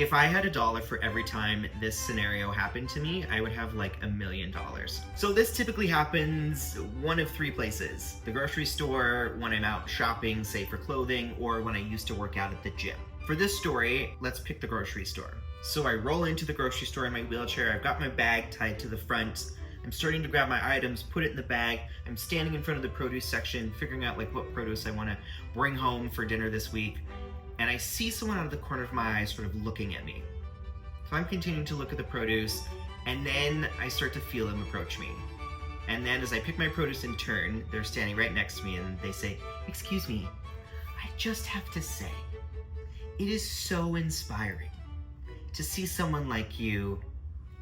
If I had $1 for every time this scenario happened to me, I would have like $1 million. So this typically happens one of three places: the grocery store, when I'm out shopping, say for clothing, or when I used to work out at the gym. For this story, let's pick the grocery store. So I roll into the grocery store in my wheelchair. I've got my bag tied to the front. I'm starting to grab my items, put it in the bag. I'm standing in front of the produce section, figuring out like what produce I want to bring home for dinner this week. And I see someone out of the corner of my eye sort of looking at me. So I'm continuing to look at the produce, and then I start to feel them approach me. And then as I pick my produce in turn, they're standing right next to me and they say, "Excuse me, I just have to say, it is so inspiring to see someone like you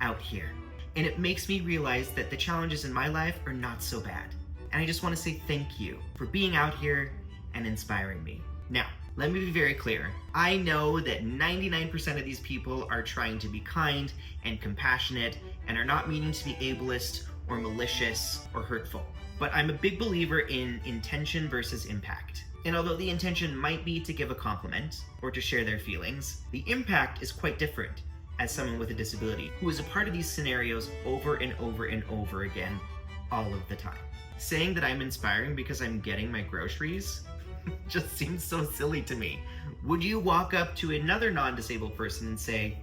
out here. And it makes me realize that the challenges in my life are not so bad. And I just want to say thank you for being out here and inspiring me." Now, let me be very clear. I know that 99% of these people are trying to be kind and compassionate and are not meaning to be ableist or malicious or hurtful. But I'm a big believer in intention versus impact. And although the intention might be to give a compliment or to share their feelings, the impact is quite different as someone with a disability who is a part of these scenarios over and over and over again, all of the time. Saying that I'm inspiring because I'm getting my groceries just seems so silly to me. Would you walk up to another non-disabled person and say,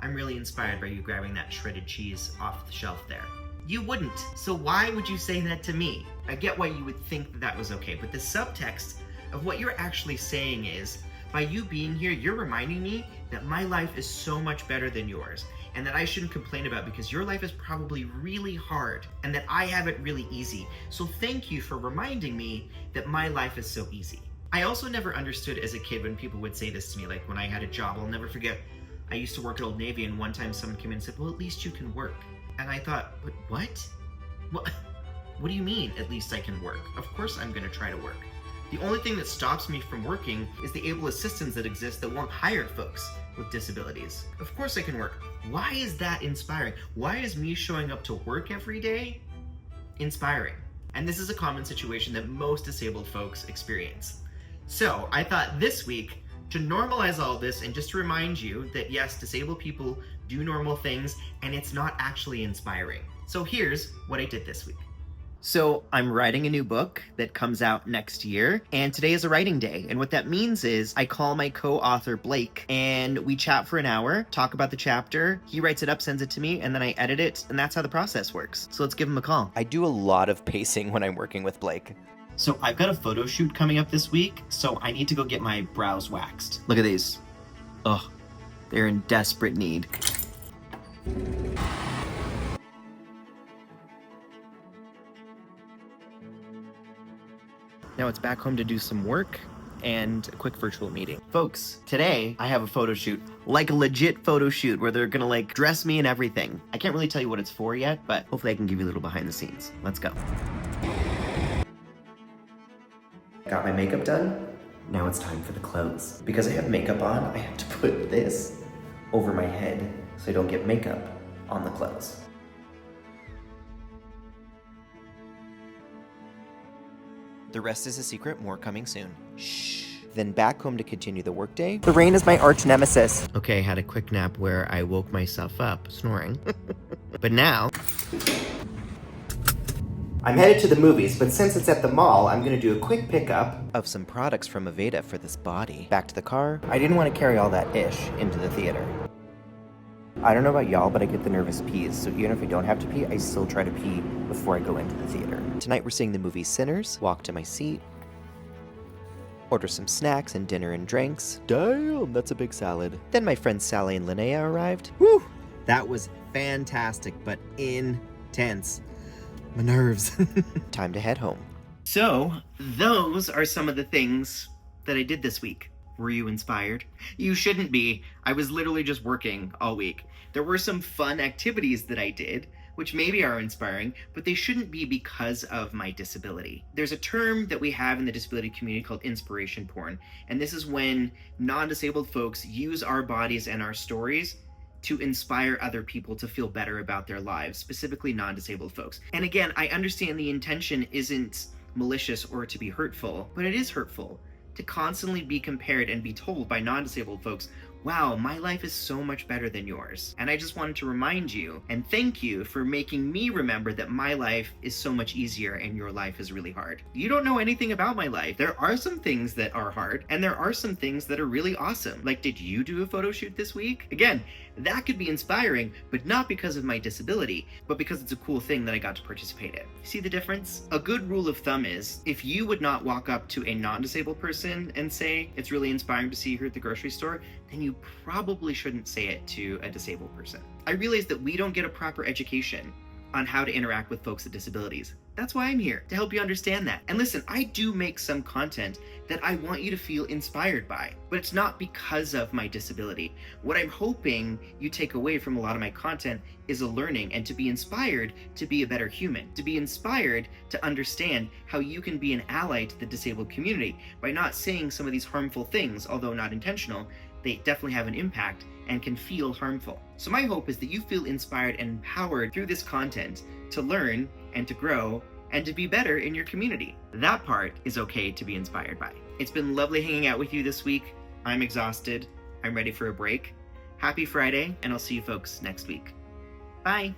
"I'm really inspired by you grabbing that shredded cheese off the shelf there"? You wouldn't. So why would you say that to me? I get why you would think that that was okay, but the subtext of what you're actually saying is, by you being here, you're reminding me that my life is so much better than yours, and that I shouldn't complain about because your life is probably really hard and that I have it really easy. So thank you for reminding me that my life is so easy. I also never understood as a kid when people would say this to me, like when I had a job. I'll never forget, I used to work at Old Navy, and one time someone came in and said, "Well, at least you can work." And I thought, "But what? What do you mean, at least I can work? Of course I'm gonna try to work. The only thing that stops me from working is the able assistants that exist that won't hire folks with disabilities. Of course I can work." Why is that inspiring? Why is me showing up to work every day inspiring? And this is a common situation that most disabled folks experience. So I thought this week, to normalize all this and just to remind you that yes, disabled people do normal things and it's not actually inspiring. So here's what I did this week. So I'm writing a new book that comes out next year, and today is a writing day. And what that means is I call my co-author Blake and we chat for an hour, talk about the chapter. He writes it up, sends it to me, and then I edit it, and that's how the process works. So let's give him a call. I do a lot of pacing when I'm working with Blake. So I've got a photo shoot coming up this week, so I need to go get my brows waxed. Look at these. Ugh, they're in desperate need. Now it's back home to do some work and a quick virtual meeting. Folks, today I have a photo shoot, like a legit photo shoot where they're gonna like dress me and everything. I can't really tell you what it's for yet, but hopefully I can give you a little behind the scenes. Let's go. Got my makeup done. Now it's time for the clothes. Because I have makeup on, I have to put this over my head so I don't get makeup on the clothes. The rest is a secret, more coming soon. Shh. Then back home to continue the workday. The rain is my arch nemesis. Okay, I had a quick nap where I woke myself up snoring. But now I'm headed to the movies, but since it's at the mall, I'm gonna do a quick pickup Of some products from Aveda for this body. Back to the car. I didn't want to carry all that ish into the theater. I don't know about y'all, but I get the nervous pees, so even if I don't have to pee, I still try to pee before I go into the theater. Tonight we're seeing the movie Sinners. Walk to my seat. Order some snacks and dinner and drinks. Damn, that's a big salad. Then my friends Sally and Linnea arrived. Whew! That was fantastic, but intense. My nerves. Time to head home. So, those are some of the things that I did this week. Were you inspired? You shouldn't be. I was literally just working all week. There were some fun activities that I did, which maybe are inspiring, but they shouldn't be because of my disability. There's a term that we have in the disability community called inspiration porn, and this is when non-disabled folks use our bodies and our stories to inspire other people to feel better about their lives, specifically non-disabled folks. And again, I understand the intention isn't malicious or to be hurtful, but it is hurtful to constantly be compared and be told by non-disabled folks wow, my life is so much better than yours. And I just wanted to remind you and thank you for making me remember that my life is so much easier and your life is really hard. You don't know anything about my life. There are some things that are hard, and there are some things that are really awesome. Like, did you do a photo shoot this week? Again, that could be inspiring, but not because of my disability, but because it's a cool thing that I got to participate in. See the difference? A good rule of thumb is, if you would not walk up to a non-disabled person and say, it's really inspiring to see you here at the grocery store, then you probably shouldn't say it to a disabled person. I realize that we don't get a proper education on how to interact with folks with disabilities. That's why I'm here, to help you understand that. And listen, I do make some content that I want you to feel inspired by, but it's not because of my disability. What I'm hoping you take away from a lot of my content is a learning and to be inspired to be a better human, to be inspired to understand how you can be an ally to the disabled community by not saying some of these harmful things, although not intentional. They definitely have an impact and can feel harmful. So my hope is that you feel inspired and empowered through this content to learn and to grow and to be better in your community. That part is okay to be inspired by. It's been lovely hanging out with you this week. I'm exhausted. I'm ready for a break. Happy Friday, and I'll see you folks next week. Bye.